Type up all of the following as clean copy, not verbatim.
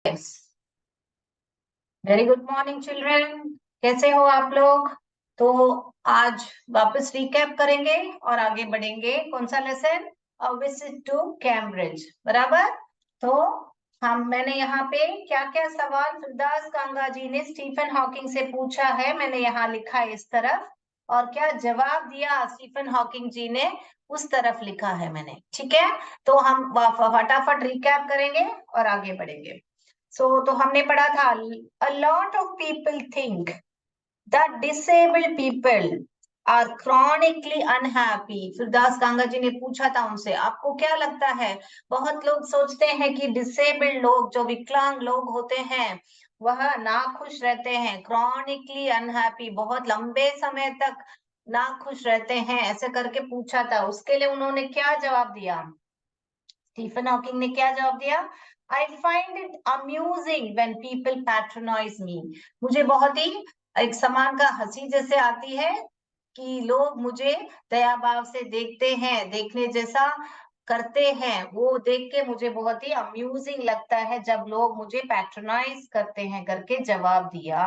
Yes. Very good morning children. कैसे हो आप लोग? तो आज वापस रिकैप करेंगे और आगे बढ़ेंगे। कौन सा lesson? A visit to Cambridge, बराबर। तो मैंने यहाँ पे क्या क्या सवाल फिरदास कांगा जी ने स्टीफन हॉकिंग से पूछा है, मैंने यहाँ लिखा है इस तरफ, और क्या जवाब दिया स्टीफन हॉकिंग जी ने उस तरफ लिखा है मैंने। ठीक है, तो हम फटाफट रिकैप करेंगे और आगे बढ़ेंगे। तो हमने पढ़ा था, a lot of people think that disabled people are chronically unhappy। फिरदास कांगा जी ने पूछा था उनसे, आपको क्या लगता है, बहुत लोग सोचते हैं कि डिसेबल्ड लोग, जो विकलांग लोग होते हैं, वह नाखुश रहते हैं। क्रॉनिकली अनहैप्पी, बहुत लंबे समय तक नाखुश रहते हैं, ऐसे करके पूछा था। उसके लिए उन्होंने क्या जवाब दिया? स्टीफन हॉकिंग ने क्या जवाब दिया? I find it amusing when people patronise me. मुझे बहुत ही एक समान का हंसी जैसे आती है कि लोग मुझे दया भाव से देखते हैं, देखने जैसा करते हैं, वो देख के मुझे बहुत ही अम्यूजिंग लगता है जब लोग मुझे पैट्रोनाइज करते हैं, करके जवाब दिया।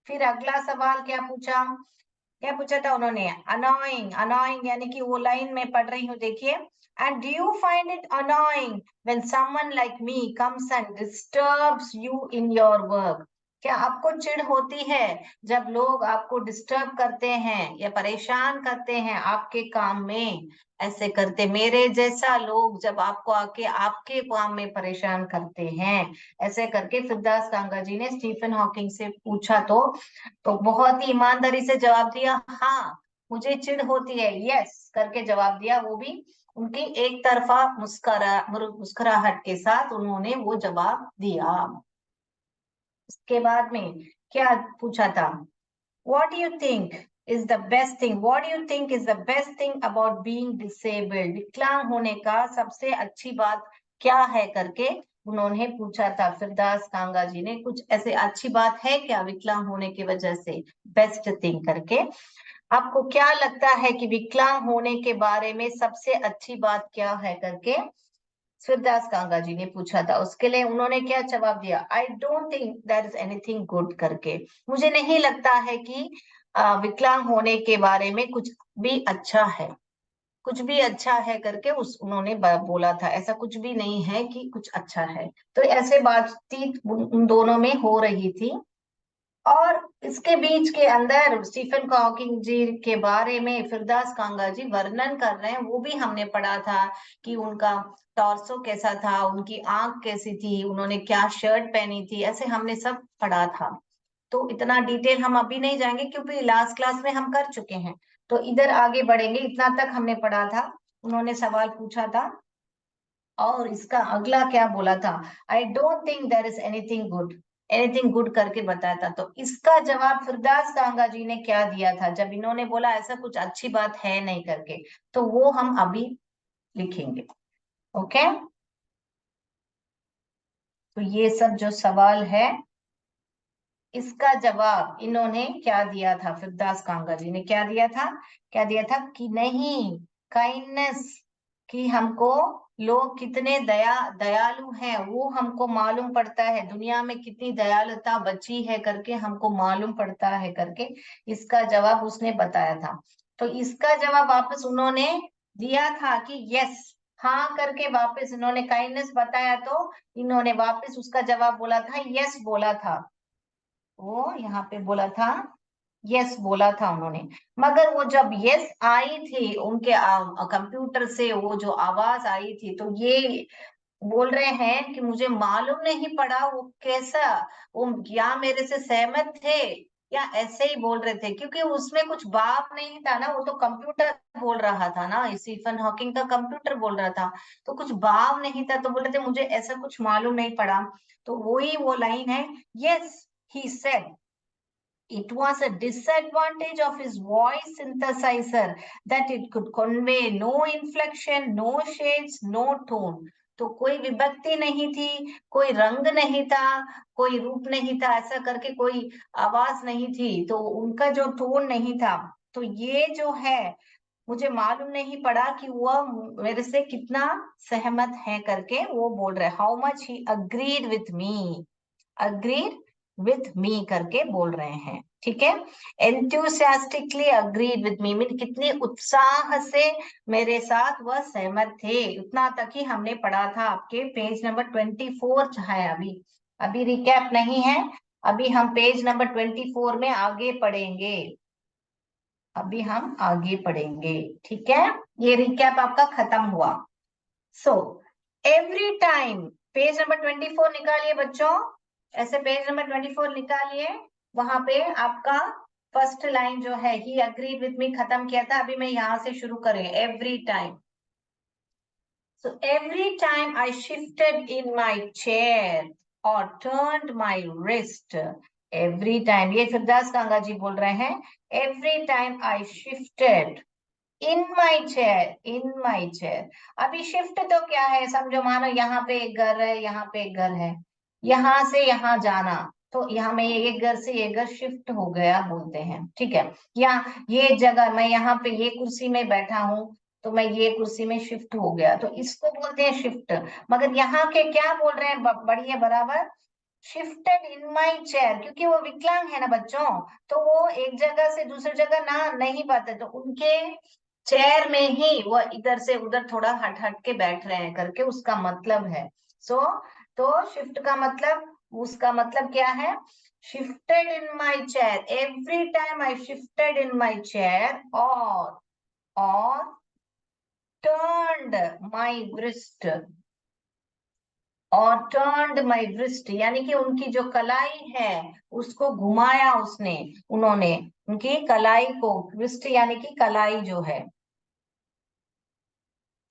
फिर अगला सवाल क्या पूछा? क्या पूछा था उन्होंने? अनोइंग, अनोइंग यानी कि वो लाइन में पढ़ रही हूँ, देखिए। And do you find it annoying when someone like me comes and disturbs you in your work? क्या आपको चिढ़ होती है जब लोग आपको डिस्टर्ब करते हैं या परेशान करते हैं आपके काम में? ऐसे करते, मेरे जैसा लोग जब आपको आके आपके काम में परेशान करते हैं, ऐसे करके फिरदास कांगा जी ने स्टीफन हॉकिंग से पूछा। तो बहुत ही ईमानदारी से जवाब दिया, हाँ मुझे चिढ़ होती है, यस करके जवाब दिया। वो भी उनकी एक तरफा मुस्कुराहट के साथ उन्होंने वो जवाब दिया। उसके बाद में क्या पूछा था? What do you think is the best thing? What do you think is the best thing about being disabled? विकलांग होने का सबसे अच्छी बात क्या है, करके उन्होंने पूछा था। फिरदास कांगा जी ने, कुछ ऐसे अच्छी बात है क्या विकलांग होने की वजह से? बेस्ट थिंग करके आपको क्या लगता है कि विकलांग होने के बारे में सबसे अच्छी बात क्या है, करके सूरदास कांगा जी ने पूछा था। उसके लिए उन्होंने क्या जवाब दिया? I don't think there is anything good करके, मुझे नहीं लगता है कि विकलांग होने के बारे में कुछ भी अच्छा है, कुछ भी अच्छा है करके उन्होंने बोला था। ऐसा कुछ भी नहीं है कि कुछ अच्छा है। तो ऐसे बातचीत उन दोनों में हो रही थी। और इसके बीच के अंदर स्टीफन हॉकिंग जी के बारे में फिरदास कांगा जी वर्णन कर रहे हैं, वो भी हमने पढ़ा था कि उनका टॉर्सो कैसा था, उनकी आंख कैसी थी, उन्होंने क्या शर्ट पहनी थी, ऐसे हमने सब पढ़ा था। तो इतना डिटेल हम अभी नहीं जाएंगे क्योंकि लास्ट क्लास में हम कर चुके हैं। तो इधर आगे बढ़ेंगे, इतना तक हमने पढ़ा था। उन्होंने सवाल पूछा था और इसका अगला क्या बोला था? I don't think there is anything good, anything good करके बताया था। तो इसका जवाब फिरदास कांगा जी ने क्या दिया था जब इन्होंने बोला ऐसा कुछ अच्छी बात है नहीं करके? तो वो हम अभी लिखेंगे। ओके, तो ये सब जो सवाल है, इसका जवाब इन्होंने क्या दिया था? फिरदास कांगा जी ने क्या दिया था? क्या दिया था कि नहीं, काइंडनेस, कि हमको लोग कितने दयालु हैं वो हमको मालूम पड़ता है, दुनिया में कितनी दयालुता बची है करके हमको मालूम पड़ता है करके इसका जवाब उसने बताया था। तो इसका जवाब वापस उन्होंने दिया था कि यस, हाँ करके वापस इन्होंने काइंडनेस बताया, तो इन्होंने वापस उसका जवाब बोला था, यस बोला था। वो यहाँ पे बोला था, यस बोला था उन्होंने। मगर वो जब यस आई थी उनके कंप्यूटर से, वो जो आवाज आई थी, तो ये बोल रहे हैं कि मुझे मालूम नहीं पड़ा वो कैसा, वो या मेरे से सहमत थे या ऐसे ही बोल रहे थे, क्योंकि उसमें कुछ भाव नहीं था ना, वो तो कंप्यूटर बोल रहा था ना, स्टीफन हॉकिंग का कंप्यूटर बोल रहा था, तो कुछ भाव नहीं था, तो बोल रहे थे मुझे ऐसा कुछ मालूम नहीं पड़ा। तो वही वो लाइन है, yes he said it was a disadvantage of his voice synthesizer that it could convey no inflection, no shades, no tone. तो कोई विभक्ति नहीं थी, कोई रंग नहीं था, कोई रूप नहीं था, ऐसा करके कोई आवाज नहीं थी, तो उनका जो टोन नहीं था। तो ये जो है मुझे मालूम नहीं पड़ा कि वह मेरे से कितना सहमत है करके वो बोल रहे, how much he agreed with me, agreed with me करके बोल रहे हैं, ठीक है। Enthusiastically agreed with me mean कितने उत्साह से मेरे साथ वह सहमत थे। उतना तक ही हमने पढ़ा था, आपके पेज नंबर 24 है अभी, अभी रिकैप नहीं है, अभी हम पेज नंबर 24 में आगे पढ़ेंगे, अभी हम आगे पढ़ेंगे, ठीक है। ये रिकैप आपका खत्म हुआ। So every time, page number 24 निकालिए बच्चों, ऐसे पेज नंबर 24 निकालिए, वहां पे आपका फर्स्ट लाइन जो है ही अग्रीड विथ मी खत्म किया था, अभी मैं यहां से शुरू करें, every time. So every time I shifted in my chair or turned my wrist, every time, ये फिर दास गंगा जी बोल रहे हैं, every time I shifted in my chair, in my chair. अभी शिफ्ट तो क्या है, समझो मानो यहाँ पे एक घर है, यहाँ पे एक घर है, यहाँ से यहाँ जाना, तो यहाँ में एक घर से एक घर शिफ्ट हो गया बोलते हैं, ठीक है। या ये जगह, मैं यहाँ पे ये कुर्सी में बैठा हूँ, तो मैं ये कुर्सी में शिफ्ट हो गया, तो इसको बोलते हैं शिफ्ट। मगर यहाँ के क्या बोल रहे हैं, बढ़िए बराबर, शिफ्टेड इन माई चेयर, क्योंकि वो विकलांग है ना बच्चों, तो वो एक जगह से दूसरी जगह ना नहीं पाते, तो उनके चेयर में ही वो इधर से उधर थोड़ा हट हट के बैठ रहे हैं करके उसका मतलब है। सो तो शिफ्ट का मतलब, उसका मतलब क्या है, shifted in my chair, every time I shifted in my chair, और टर्न्ड माई wrist, और टर्न्ड माई wrist यानी कि उनकी जो कलाई है उसको घुमाया उसने, उन्होंने उनकी कलाई को, wrist यानी कि कलाई जो है,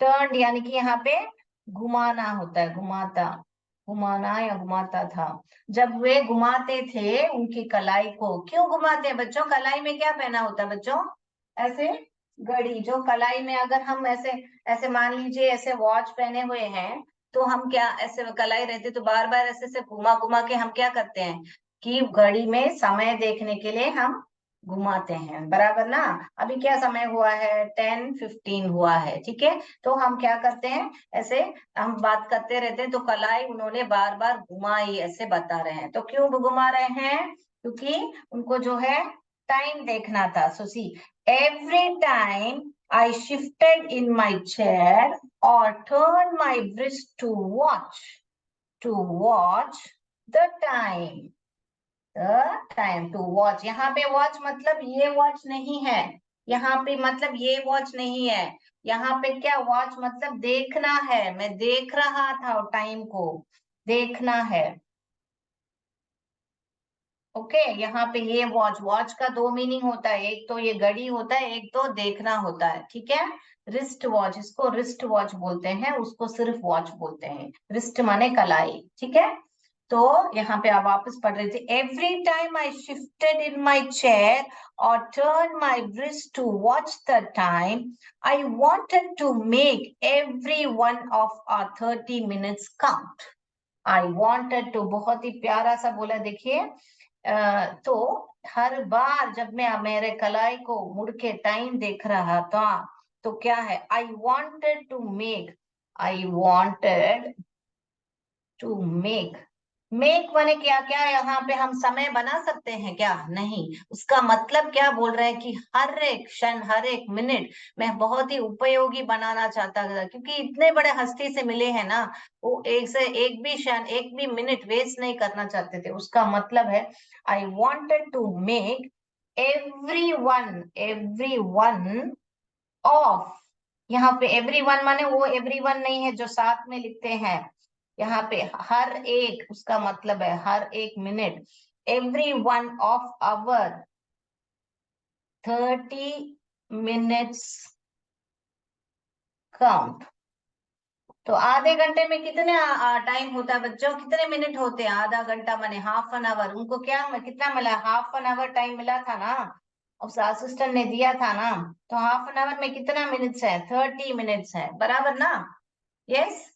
टर्न यानी कि यहाँ पे घुमाना होता है, घुमाता, घुमाना या घुमाता था, जब वे घुमाते थे उनकी कलाई को। क्यों घुमाते हैं बच्चों, कलाई में क्या पहना होता है बच्चों, ऐसे घड़ी, जो कलाई में अगर हम ऐसे ऐसे मान लीजिए ऐसे वॉच पहने हुए हैं, तो हम क्या ऐसे कलाई रहती तो बार बार ऐसे से घुमा घुमा के हम क्या करते हैं कि घड़ी में समय देखने के लिए हम घुमाते हैं, बराबर ना। अभी क्या समय हुआ है, 10:15 हुआ है, ठीक है। तो हम क्या करते हैं, ऐसे हम बात करते रहते हैं, तो कलाई उन्होंने बार बार घुमाई ऐसे बता रहे हैं। तो क्यों घुमा रहे हैं, क्योंकि उनको जो है टाइम देखना था। So see every time I shifted in my chair और turn my wrist to watch the time, time to watch. यहाँ पे वॉच मतलब ये वॉच नहीं है, यहाँ पे मतलब ये वॉच नहीं है, यहाँ पे क्या वॉच मतलब देखना है, मैं देख रहा था टाइम को, देखना है, ओके। यहाँ पे ये वॉच, वॉच का दो मीनिंग होता है, एक तो ये घड़ी होता है, एक तो देखना होता है, ठीक है। रिस्ट वॉच, इसको रिस्ट वॉच बोलते हैं, उसको सिर्फ वॉच बोलते हैं, रिस्ट माने कलाई, ठीक है। तो यहाँ पे आप वापस पढ़ रहे थे, every time I shifted in my chair और turn my wrist to watch the time, I wanted to make every one of our 30 minutes count। I wanted to, बहुत ही प्यारा सा बोला, देखिए। तो हर बार जब मैं मेरे कलाई को मुड़ के टाइम देख रहा था, तो क्या है, I wanted to make, I wanted to make, make माने क्या, क्या यहाँ पे हम समय बना सकते हैं क्या, नहीं। उसका मतलब क्या बोल रहे हैं कि हर एक क्षण, हर एक मिनट मैं बहुत ही उपयोगी बनाना चाहता था, क्योंकि इतने बड़े हस्ती से मिले हैं ना, वो एक से एक भी क्षण, एक भी मिनट वेस्ट नहीं करना चाहते थे। उसका मतलब है I wanted to make every one of, यहाँ पे एवरी वन माने वो एवरी वन नहीं है जो साथ में लिखते हैं, यहाँ पे हर एक, उसका मतलब है हर एक minute, every one of our 30 minutes count. तो आधे घंटे में कितने टाइम होता है बच्चों, कितने मिनट होते हैं, आधा घंटा माने हाफ एन आवर। उनको क्या कितना मिला, हाफ एन आवर टाइम मिला था ना, उस असिस्टेंट ने दिया था ना, तो हाफ एन आवर में कितना मिनट्स है, 30 minutes है, बराबर ना। Yes,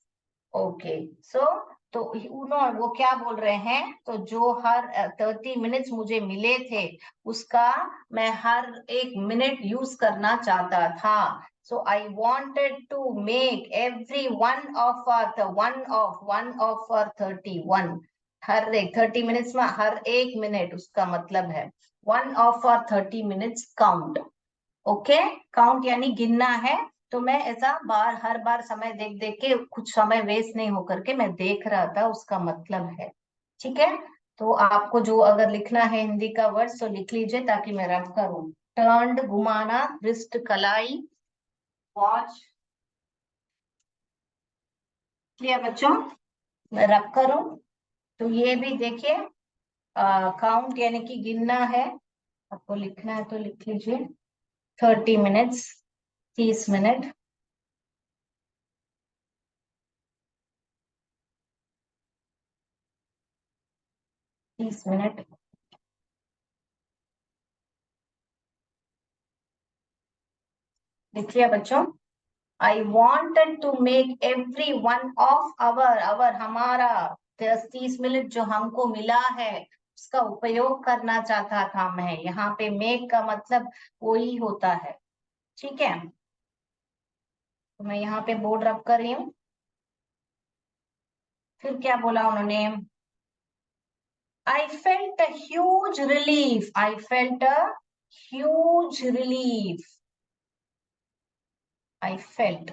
okay. सो तो उन्होंने वो क्या बोल रहे हैं, तो जो हर 30 मिनट्स मुझे मिले थे उसका मैं हर एक मिनट यूज करना चाहता था। So I wanted to make every one of 31। हर एक 30 मिनट्स में हर एक मिनट उसका मतलब है 1/30 मिनट्स काउंट। ओके, काउंट यानी गिनना है। तो मैं ऐसा हर बार समय देख देख के कुछ समय वेस्ट नहीं होकर के मैं देख रहा था, उसका मतलब है। ठीक है, तो आपको जो अगर लिखना है हिंदी का वर्ड तो लिख लीजिए ताकि मैं रफ करूं। टर्न्ड घुमाना, रिस्ट कलाई, वॉच। क्लियर बच्चों, मैं रफ करूं तो ये भी देखिए, काउंट यानी कि गिनना है। आपको लिखना है तो लिख लीजिए 30 मिनट्स, 30 मिनट। 30 मिनट। देखिए बच्चों, I wanted to make every one of our हमारा 30 मिनट जो हमको मिला है उसका उपयोग करना चाहता था मैं। यहाँ पे मेक का मतलब वही होता है। ठीक है, तो मैं यहाँ पे बोर्ड रब कर रही हूँ। फिर क्या बोला उन्होंने, I felt a huge relief, I felt a huge relief, I felt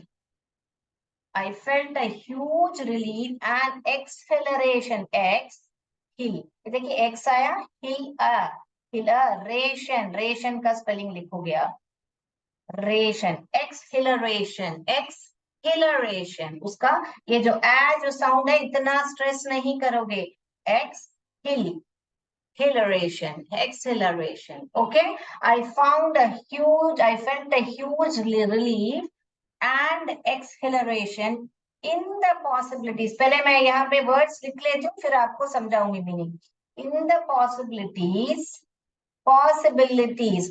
I felt a huge relief and exhilaration. Hill. देखिए एक्स आया, हिल रेशन, रेशन का स्पेलिंग लिखोगे आप, रेशन, एक्सहिलरेशन उसका ये जो जो साउंड है इतना स्ट्रेस नहीं करोगे। Exhilaration, exhilaration, exhilaration. Okay, I felt a huge relief and exhilaration in the possibilities। पहले मैं यहाँ पे वर्ड्स लिख लेती हूँ फिर आपको समझाऊंगी meaning. In the possibilities, bilities,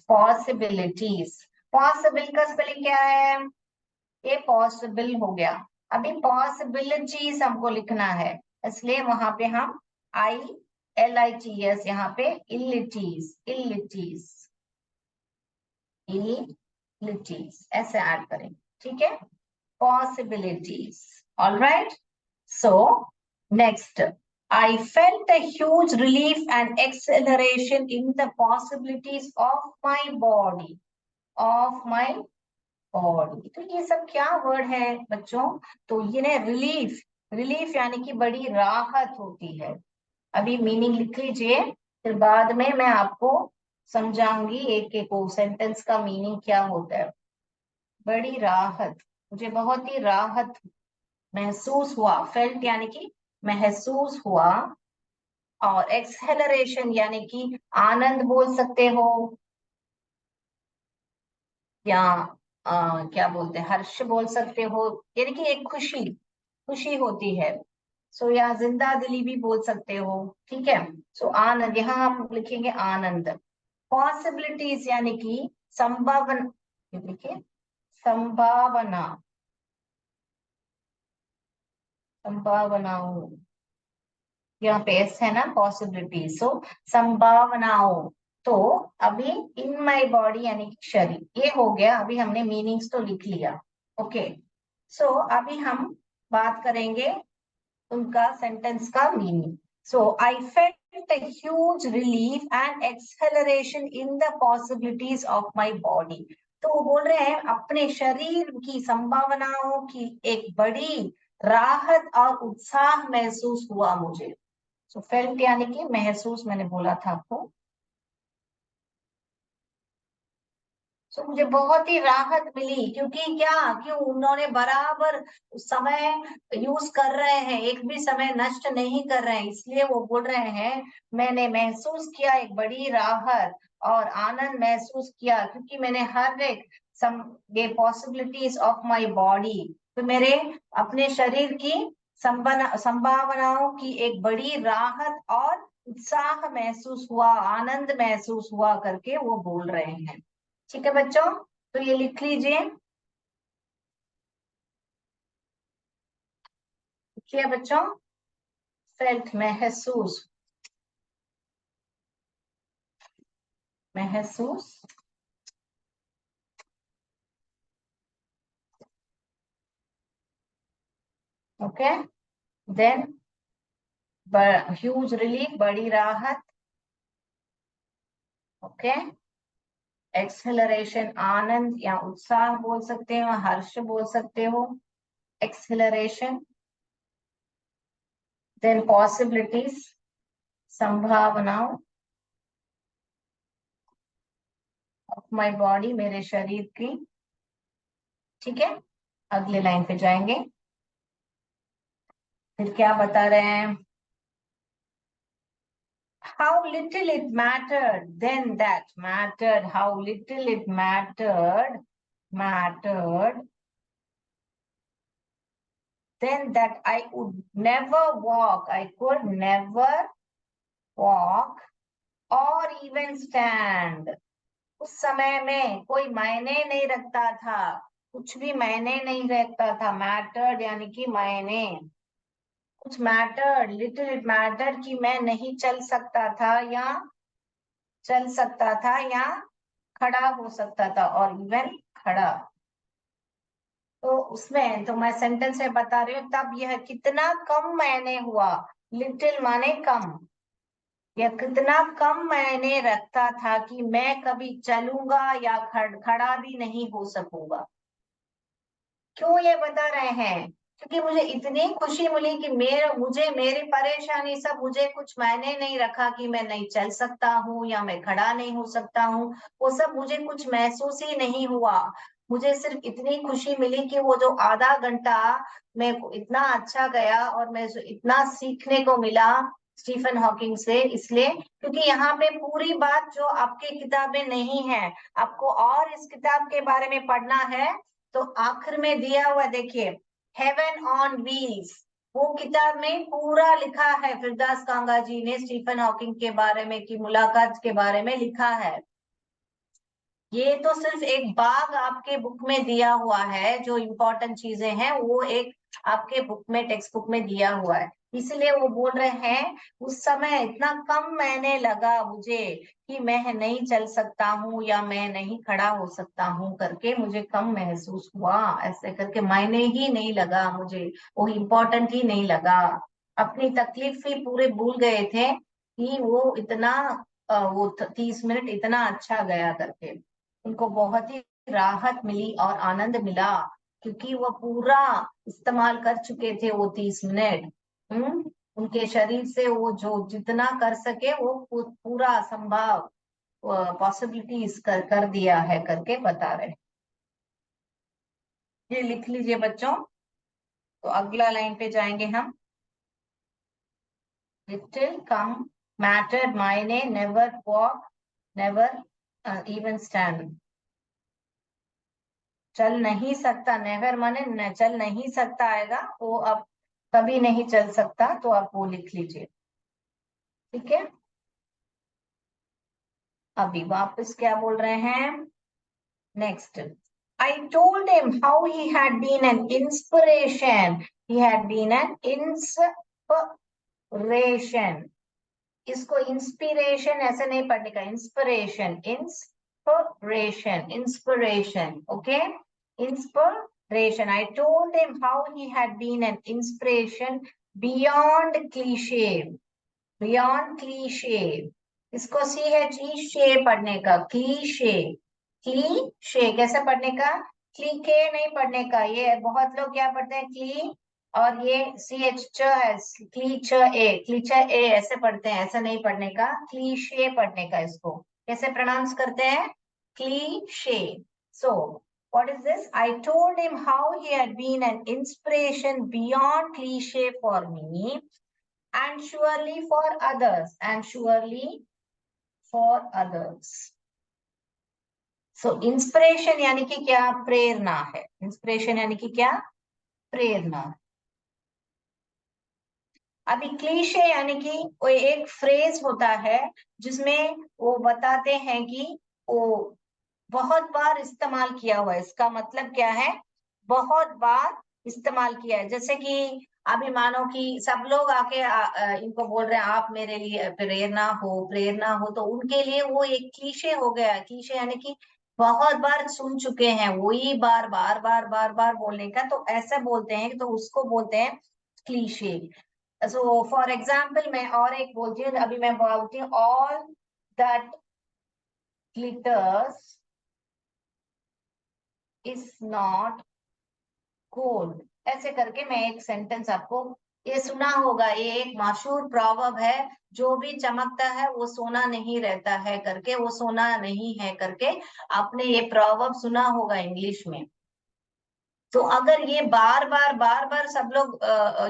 possibilities. Possible का स्पेलिंग क्या है, ये पॉसिबल हो गया। अभी पॉसिबिलिटीज हमको लिखना है, इसलिए वहां पे हम ILITS यहाँ पे इलिटीज, इलिटीज ऐसे ऐड करें। ठीक है, possibilities। All right. So next, I felt a huge relief and exhilaration in the possibilities of my body, of my body। तो ये सब क्या वर्ड है बच्चों, तो ये रिलीफ, रिलीफ यानी कि बड़ी राहत होती है। अभी मीनिंग लिख लीजिए, फिर बाद में मैं आपको समझाऊंगी एक एक सेंटेंस का मीनिंग क्या होता है। बड़ी राहत, मुझे बहुत ही राहत महसूस हुआ। फेल्ट यानी कि महसूस हुआ, और एक्सेलरेशन यानी कि आनंद बोल सकते हो, या क्या बोलते हैं, हर्ष बोल सकते हो, यानी कि एक खुशी, खुशी होती है। सो या जिंदा दिली भी बोल सकते हो। ठीक है, सो आनंद, यहाँ हम लिखेंगे आनंद। पॉसिबिलिटीज यानी कि संभावना, ये देखिए संभावना, संभावनाओं, यहाँ पे एस है ना, पॉसिबिलिटीज, सो संभावनाओं। तो अभी इन माई बॉडी यानी कि शरीर, ये हो गया। अभी हमने मीनिंग्स तो लिख लिया। ओके, सो अभी हम बात करेंगे उनका सेंटेंस का meaning. So I felt a huge relief and acceleration in the possibilities of my body. तो वो बोल रहे हैं अपने शरीर की संभावनाओं की एक बड़ी राहत और उत्साह महसूस हुआ मुझे। सो फेल्ट यानी कि महसूस, मैंने बोला था आपको। सो मुझे बहुत ही राहत मिली, क्योंकि क्या, क्यों उन्होंने बराबर समय यूज कर रहे हैं, एक भी समय नष्ट नहीं कर रहे हैं, इसलिए वो बोल रहे हैं मैंने महसूस किया एक बड़ी राहत और आनंद महसूस किया, क्योंकि मैंने हर एक ये पॉसिबिलिटीज ऑफ माय बॉडी, तो मेरे अपने शरीर की संभावनाओं की एक बड़ी राहत और उत्साह महसूस हुआ, आनंद महसूस हुआ करके वो बोल रहे हैं। ठीक है बच्चों, तो ये लिख लीजिए। लिखिए बच्चों, फेल्ट महसूस, महसूस, ओके। देन ह्यूज रिलीफ, बड़ी राहत, ओके। एक्सेलरेशन आनंद या उत्साह बोल सकते हो, हर्ष बोल सकते हो, एक्सेलरेशन। देन पॉसिबिलिटीज, संभावनाओं, ऑफ माई बॉडी, मेरे शरीर की। ठीक है, अगले लाइन पे जाएंगे। फिर क्या बता रहे हैं? How little it mattered then, that mattered, how little it mattered, mattered then, that I would never walk, I could never walk or even stand. उस समय में कोई मायने नहीं रखता था, कुछ भी मायने नहीं रखता था। मैटर्ड यानी कि मायने, कुछ मैटर्ड, लिटिल इट मैटर्ड कि मैं नहीं चल सकता था या चल सकता था या खड़ा हो सकता था, और इवन खड़ा। तो उसमें तो मैं सेंटेंस से बता रही हूँ, तब यह कितना कम मायने हुआ। लिटिल माने कम, यह कितना कम मायने रखता था कि मैं कभी चलूंगा या खड़ा भी नहीं हो सकूंगा। क्यों ये बता रहे हैं? क्योंकि मुझे इतनी खुशी मिली कि मेरी परेशानी सब मुझे कुछ मायने नहीं रखा कि मैं नहीं चल सकता हूँ या मैं खड़ा नहीं हो सकता हूँ। वो सब मुझे कुछ महसूस ही नहीं हुआ। मुझे सिर्फ इतनी खुशी मिली कि वो जो आधा घंटा मेरे को इतना अच्छा गया, और मैं इतना सीखने को मिला स्टीफन हॉकिंग से। इसलिए क्योंकि यहाँ पे पूरी बात जो आपके किताब में नहीं है, आपको और इस किताब के बारे में पढ़ना है। तो आखिर में दिया हुआ देखिए, हेवन ऑन व्हील्स, वो किताब में पूरा लिखा है। फिरदास कांगा जी ने स्टीफन हॉकिंग के बारे में की मुलाकात के बारे में लिखा है। ये तो सिर्फ एक भाग आपके बुक में दिया हुआ है, जो इम्पोर्टेंट चीजें हैं वो एक आपके बुक में, टेक्स्ट बुक में दिया हुआ है। इसलिए वो बोल रहे हैं उस समय इतना कम मैंने लगा मुझे कि मैं नहीं चल सकता हूँ या मैं नहीं खड़ा हो सकता हूँ करके, मुझे कम महसूस हुआ। ऐसे करके मायने ही नहीं लगा मुझे, वो इम्पोर्टेंट ही नहीं लगा। अपनी तकलीफ ही पूरे भूल गए थे कि वो इतना वो 30 मिनट इतना अच्छा गया करके। उनको बहुत ही राहत मिली और आनंद मिला, क्योंकि वो पूरा इस्तेमाल कर चुके थे वो 30 मिनट। उनके शरीर से वो जो जितना कर सके वो पूरा संभव पॉसिबिलिटीज कर दिया है करके बता रहे। ये लिख लीजिए बच्चों। तो अगला लाइन पे जाएंगे हम। लिटिल कम मैटर्ड, मायने, never walk, never even stand. चल नहीं सकता, नेवर माने न, चल नहीं सकता आएगा, वो अब कभी नहीं चल सकता, तो आप वो लिख लीजिए। ठीक है, अभी वापस क्या बोल रहे हैं? Next, I told him how he had been an inspiration. He had been an inspiration. इसको इंस्पिरेशन ऐसे नहीं पढ़ने का, inspiration, inspiration, inspiration, okay, inspiration. I told him how he had been an inspiration beyond cliche, beyond cliche। इसको सी है जी शे पढ़ने का, क्लीशे, क्लीशे कैसे पढ़ने का? क्लीके नहीं पढ़ने का। ये बहुत लोग क्या पढ़ते हैं, क्ली, और ये सी एच च है, क्लीच ए, क्लीच ए ऐसे पढ़ते हैं। ऐसा नहीं पढ़ने का, क्लीशे पढ़ने का। इसको कैसे प्रोनाउंस करते हैं? Cliché. So what is this? I told him how he had been an inspiration beyond cliche for me, and surely for others, and surely for others. So inspiration यानी कि क्या? प्रेरणा है। इंस्पिरेशन यानी कि क्या? प्रेरणा। अभी क्लीशे यानी कि कोई एक फ्रेज होता है जिसमें वो बताते हैं कि वो बहुत बार इस्तेमाल किया हुआ है, इसका मतलब क्या है, बहुत बार इस्तेमाल किया है। जैसे कि अभी मानो कि सब लोग आके इनको बोल रहे हैं आप मेरे लिए प्रेरणा हो, प्रेरणा हो, तो उनके लिए वो एक क्लीशे हो गया। क्लीशे यानी कि बहुत बार सुन चुके हैं, वही बार बार बार बार बार बोलने का, तो ऐसा बोलते हैं, तो उसको बोलते हैं क्लीशे। सो फॉर एग्जाम्पल मैं और एक बोलती हूँ, अभी मैं बोलती हूँ all that glitters is not gold। ऐसे करके मैं एक सेंटेंस आपको, ये सुना होगा, ये एक मशहूर प्रॉवर्ब है, जो भी चमकता है वो सोना नहीं रहता है करके, वो सोना नहीं है करके। आपने ये प्रॉवर्ब सुना होगा इंग्लिश में। तो अगर ये बार बार बार बार सब लोग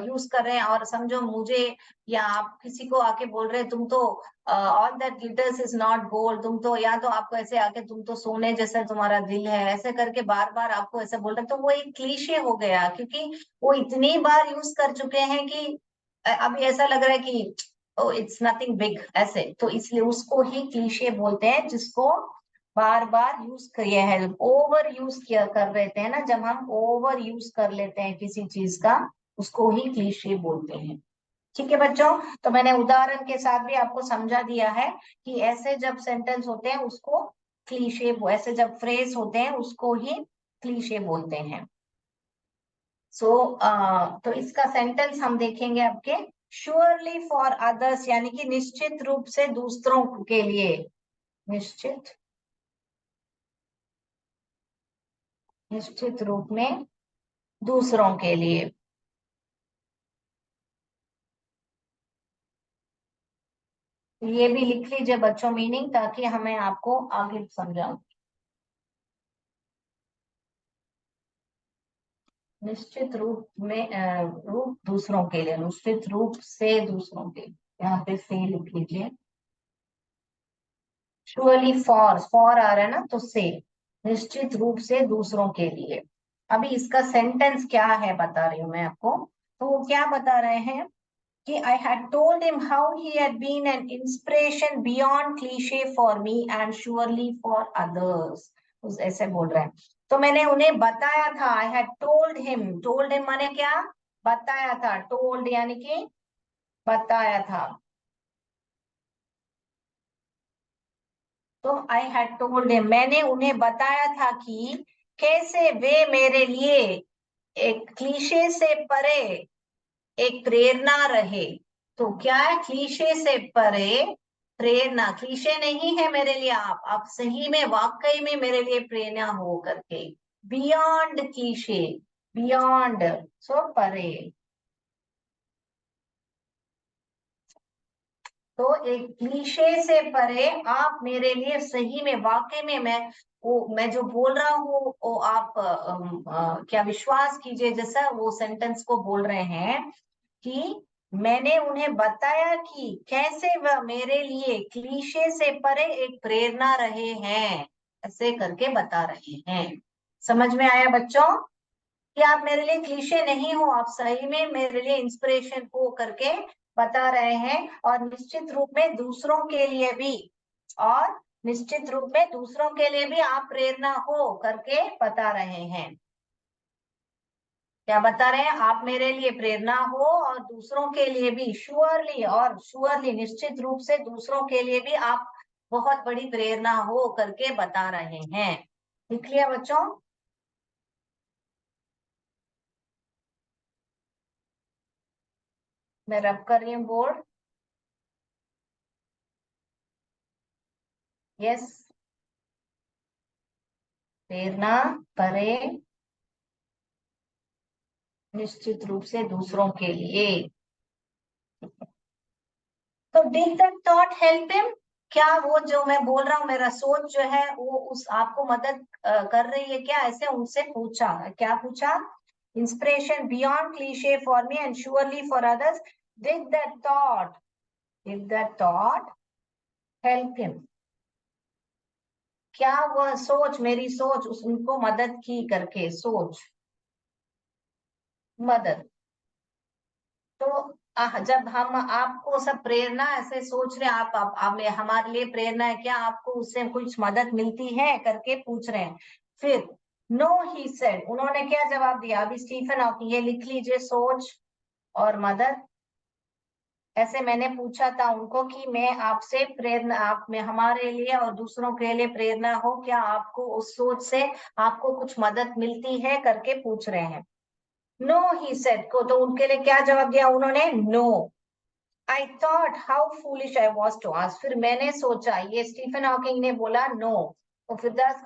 यूज कर रहे हैं, और समझो मुझे या आप किसी को आके बोल रहे हैं तुम तो all that glitters is not gold, तुम तो, या तो आपको ऐसे आके तुम तो सोने जैसा तुम्हारा दिल है, ऐसे करके बार बार आपको ऐसे बोल रहे हैं, तो वो एक क्लीशे हो गया, क्योंकि वो इतनी बार यूज कर चुके हैं कि अभी ऐसा लग रहा है कि ओ इट्स नथिंग बिग, ऐसे। तो इसलिए उसको ही क्लीशे बोलते हैं, जिसको बार बार यूज किया है, ओवर यूज किया कर लेते हैं ना, जब हम ओवर यूज कर लेते हैं किसी चीज का, उसको ही क्लीशे बोलते हैं। ठीक है बच्चों, तो मैंने उदाहरण के साथ भी आपको समझा दिया है कि ऐसे जब सेंटेंस होते हैं उसको क्लीशे, ऐसे जब फ्रेज होते हैं उसको ही क्लीशे बोलते हैं। सो तो इसका सेंटेंस हम देखेंगे आपके, श्योरली फॉर अदर्स यानी कि निश्चित रूप से दूसरों के लिए, निश्चित निश्चित रूप में दूसरों के लिए। ये भी लिख लीजिए बच्चों मीनिंग, ताकि हमें आपको आगे समझाऊं। निश्चित रूप में रूप दूसरों के लिए, निश्चित रूप से दूसरों के लिए, यहाँ पे से लिख लीजिए। श्योरली फॉर आ रहा है ना, तो से, निश्चित रूप से दूसरों के लिए। अभी इसका सेंटेंस क्या है बता रही हूँ मैं आपको। तो वो क्या बता रहे हैं कि I had told him how he had been an inspiration beyond cliche for me and surely for others। उस ऐसे बोल रहे हैं, तो मैंने उन्हें बताया था, I had told him माने क्या, बताया था, told यानी कि बताया था। तो I had told him, मैंने उन्हें बताया था कि कैसे वे मेरे लिए एक क्लीशे से परे एक प्रेरणा रहे। तो क्या है, क्लीशे से परे प्रेरणा, क्लीशे नहीं है मेरे लिए, आप सही में वाकई में मेरे लिए प्रेरणा हो करके, बियॉन्ड क्लीशे, बियॉन्ड, सो परे। तो एक क्लीशे से परे आप मेरे लिए सही में वाकई में, मैं जो बोल रहा हूँ वो आप क्या विश्वास कीजिए, जैसा वो सेंटेंस को बोल रहे हैं कि मैंने उन्हें बताया कि कैसे वह मेरे लिए क्लीशे से परे एक प्रेरणा रहे हैं, ऐसे करके बता रहे हैं। समझ में आया बच्चों, कि आप मेरे लिए क्लीशे नहीं हो, आप सही में मेरे लिए इंस्पिरेशन हो करके बता रहे हैं, और निश्चित रूप में दूसरों के लिए भी, और निश्चित रूप में दूसरों के लिए भी आप प्रेरणा हो करके बता रहे हैं। क्या बता रहे हैं, आप मेरे लिए प्रेरणा हो और दूसरों के लिए भी श्योरली, और श्योरली निश्चित रूप से दूसरों के लिए भी आप बहुत बड़ी प्रेरणा हो करके बता रहे हैं। लिख लिया बच्चों। मैं रब कर रही हूँ बोर्ड। यस, प्रेरणा परे निश्चित रूप से दूसरों के लिए। तो did that thought help him, क्या वो जो मैं बोल रहा हूँ मेरा सोच जो है वो उस आपको मदद कर रही है क्या, ऐसे उनसे पूछा। क्या पूछा, inspiration beyond cliché for me and surely for others, did that thought, did that thought help him, क्या वह सोच, मेरी सोच उस उनको मदद की करके, सोच मदद। तो जब हम आपको सब प्रेरणा ऐसे सोच रहे हैं, आप हमारे लिए प्रेरणा है क्या, आपको उससे कुछ मदद मिलती है करके पूछ रहे हैं। फिर नो ही सेड, उन्होंने क्या जवाब दिया, अभी स्टीफन हॉकिंग, ये लिख लीजिए, सोच और मदद। ऐसे मैंने पूछा था उनको कि मैं आपसे प्रेरणा, आप में हमारे लिए और दूसरों के लिए प्रेरणा हो क्या, आपको उस सोच से आपको कुछ मदद मिलती है करके पूछ रहे हैं। नो ही सेड को तो उनके लिए क्या जवाब दिया उन्होंने, no. I thought how foolish I was to ask, फिर मैंने सोचा, ये स्टीफन हॉकिंग ने बोला नो, तो फिरदास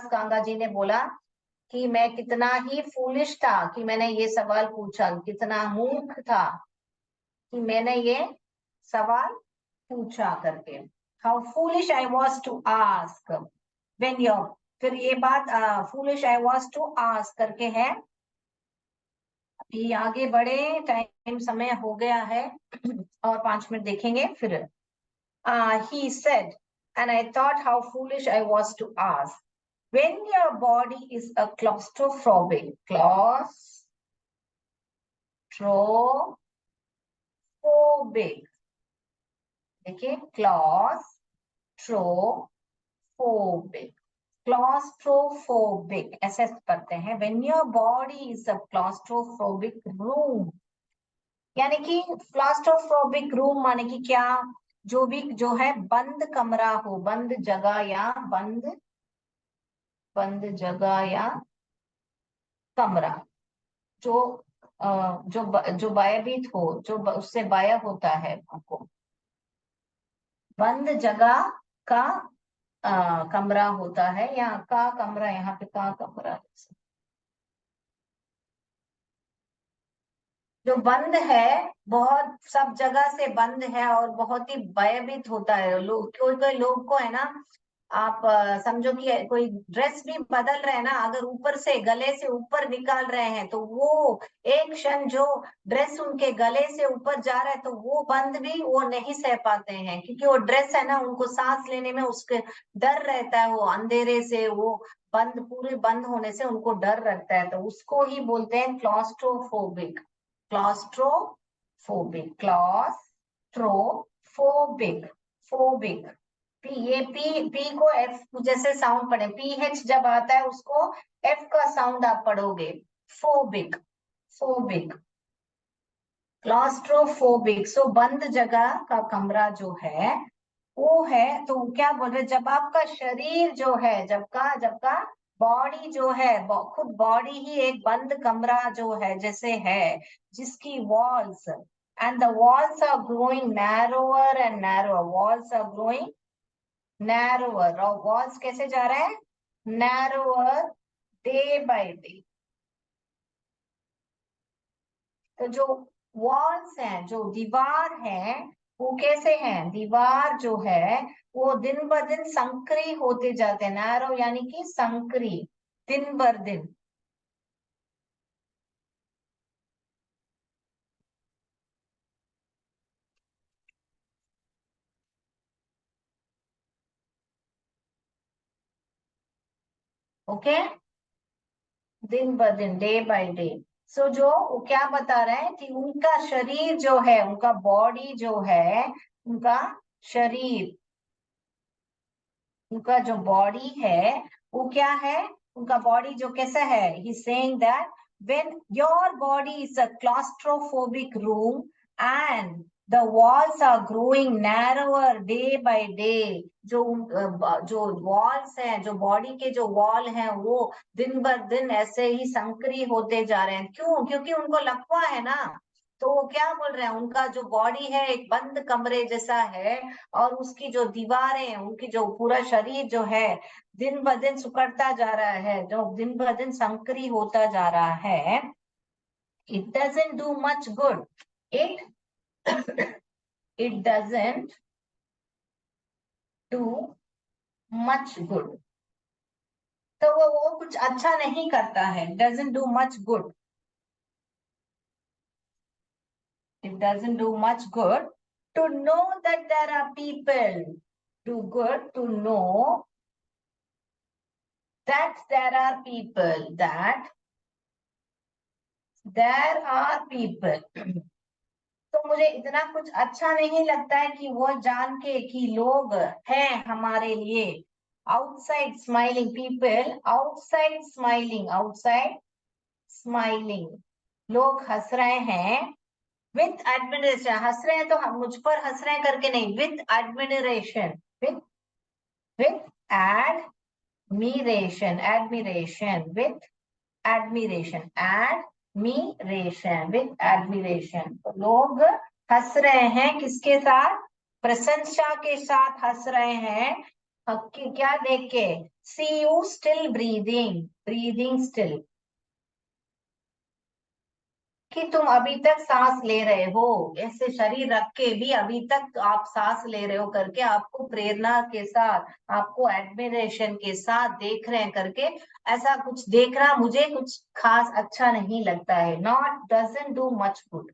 कांगा जी ने बोला कि मैं कितना ही फूलिश था कि मैंने ये सवाल पूछा, कितना मूर्ख था कि मैंने ये सवाल पूछा करके। How foolish I was to ask when your, फिर ये बात foolish I was to ask करके है। अभी आगे बढ़े, टाइम समय हो गया है और 5 मिनट देखेंगे फिर। He said, and I thought how foolish I was to ask. When your body is a claustrophobic, देखिए claustrophobic, claustrophobic ऐसे करते हैं। When your body is a claustrophobic room, यानी कि क्लास्ट्रोफोबिक रूम माने कि क्या, जो भी जो है बंद कमरा हो, बंद जगह या बंद बंद जगह या कमरा, जो जो भयभीत हो, जो उससे भय होता है आपको, बंद जगह का कमरा होता है, या का कमरा, यहाँ पे का कमरा जो बंद है, बहुत सब जगह से बंद है और बहुत ही भयभीत होता है लोग। कोई कोई लोग को है ना, आप समझो कि कोई ड्रेस भी बदल रहे हैं ना, अगर ऊपर से गले से ऊपर निकाल रहे हैं तो वो एक क्षण जो ड्रेस उनके गले से ऊपर जा रहा है तो वो बंद भी वो नहीं सह पाते हैं, क्योंकि वो ड्रेस है ना, उनको सांस लेने में उसके डर रहता है, वो अंधेरे से, वो बंद पूरे बंद होने से उनको डर लगता है, तो उसको ही बोलते हैं क्लॉस्ट्रोफोबिक। Claustrophobic, claustrophobic, phobic. ये पी को एफ जैसे साउंड पढ़े, पी एच जब आता है उसको एफ का साउंड आप पढ़ोगे, फोबिक, फोबिक, क्लॉस्ट्रोफोबिक। सो बंद जगह का कमरा जो है वो है, तो क्या बोल रहे, जब आपका शरीर जो है, जब का बॉडी जो है, खुद बॉडी ही एक बंद कमरा जो है जैसे है, जिसकी walls and the walls are growing narrower and narrower, walls are growing narrower, और वॉल्स कैसे जा रहे हैं, नैरोअर, डे बाय डे। तो जो वॉल्स हैं, जो दीवार है, वो कैसे हैं, दीवार जो है वो दिन ब दिन संकरी होते जाते हैं, नैरो यानी कि संकरी, दिन बर दिन। ओके, दिन ब दिन, डे बाय डे। सो जो वो क्या बता रहे हैं कि उनका शरीर जो है, उनका बॉडी जो है, उनका शरीर, उनका जो बॉडी है वो क्या है, उनका बॉडी जो कैसा है, he saying that when your body is a claustrophobic room and the walls are growing narrower day by day, जो वॉल्स हैं, जो बॉडी के जो वॉल हैं वो दिन ब दिन ऐसे ही संकरी होते जा रहे हैं, क्यों, क्योंकि उनको लकवा है ना। तो वो क्या बोल रहे हैं, उनका जो बॉडी है एक बंद कमरे जैसा है, और उसकी जो दीवारें, उनकी जो पूरा शरीर जो है दिन ब दिन सिकुड़ता जा रहा है, जो दिन ब दिन संकरी होता जा रहा है। It doesn't do much good, it it doesn't do much good, तो वो कुछ अच्छा नहीं करता है, doesn't do much good, it doesn't do much good to know that there are people, do good to know that there are people that there are people. तो मुझे इतना कुछ अच्छा नहीं लगता है कि वो जान के कि लोग हैं हमारे लिए। Outside smiling people, outside smiling, outside smiling, लोग हंस रहे हैं। विथ एडमिरेशन, हंस रहे हैं तो हम मुझ पर हंस रहे हैं करके नहीं, with admiration, with with admiration, admiration, with admiration, admiration, with admiration. तो लोग हंस रहे हैं किसके साथ? प्रशंसा के साथ हंस रहे हैं। क्या देख के? See you still breathing, breathing still, कि तुम अभी तक सांस ले रहे हो, ऐसे शरीर रख के भी अभी तक आप सांस ले रहे हो करके आपको प्रेरणा के साथ, आपको एडमिरेशन के साथ देख रहे हैं करके, ऐसा कुछ देखना मुझे कुछ खास अच्छा नहीं लगता है। Not doesn't do much good.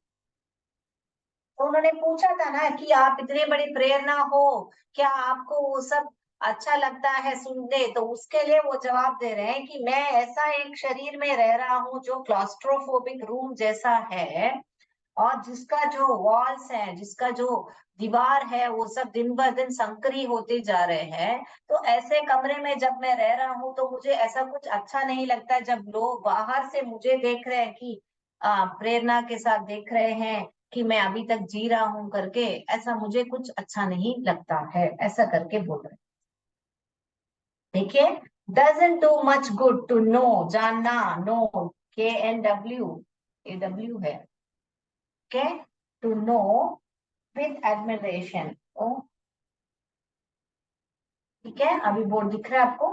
तो उन्होंने पूछा था ना कि आप इतने बड़े प्रेरणा हो, क्या आपको वो सब अच्छा लगता है सुनने? तो उसके लिए वो जवाब दे रहे हैं कि मैं ऐसा एक शरीर में रह रहा हूँ जो क्लॉस्ट्रोफोबिक रूम जैसा है, और जिसका जो वॉल्स है, जिसका जो दीवार है, वो सब दिन ब दिन संकरी होते जा रहे हैं। तो ऐसे कमरे में जब मैं रह रहा हूँ तो मुझे ऐसा कुछ अच्छा नहीं लगता जब लोग बाहर से मुझे देख रहे हैं कि प्रेरणा के साथ देख रहे हैं कि मैं अभी तक जी रहा हूँ करके, ऐसा मुझे कुछ अच्छा नहीं लगता है, ऐसा करके बोल रहे हैं। देखिए, doesn't do much good to know, जानना, नो, KNW, AW है, okay, to know with admiration. Oh ठीक है, अभी बोर्ड दिख रहा है आपको,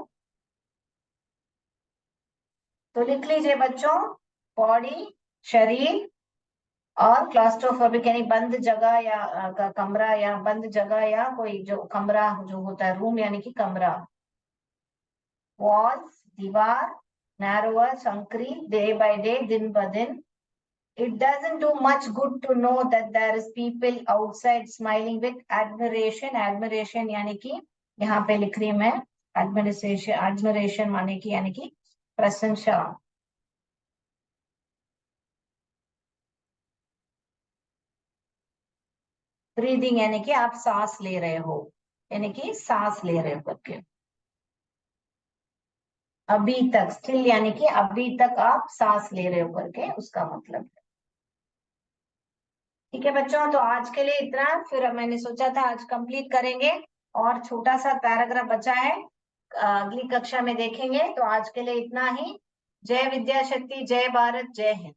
तो लिख लीजिए बच्चों। बॉडी, शरीर, और क्लास्ट्रोफोबिक यानी बंद जगह या कमरा, या बंद जगह, या कोई जो कमरा जो होता है, रूम यानी कि कमरा। वॉल्स, दीवार, नैरोअर, संकरी, डे बाय डे, दिन ब दिन। It doesn't do much good to know that there is people outside smiling with admiration. Admiration यानी कि यहाँ पे लिख रही हूं मैं, admiration, admiration माने कि यानी कि प्रशंसा। ब्रीदिंग यानी कि आप सांस ले रहे हो, यानी कि सांस ले रहे हो करके। अभी तक, स्टिल यानी कि अभी तक आप सांस ले रहे हो करके उसका मतलब है। ठीक है बच्चों, तो आज के लिए इतना, फिर मैंने सोचा था आज कंप्लीट करेंगे, और छोटा सा पैराग्राफ बचा है, अगली कक्षा में देखेंगे। तो आज के लिए इतना ही। जय विद्या शक्ति, जय भारत, जय हिंद।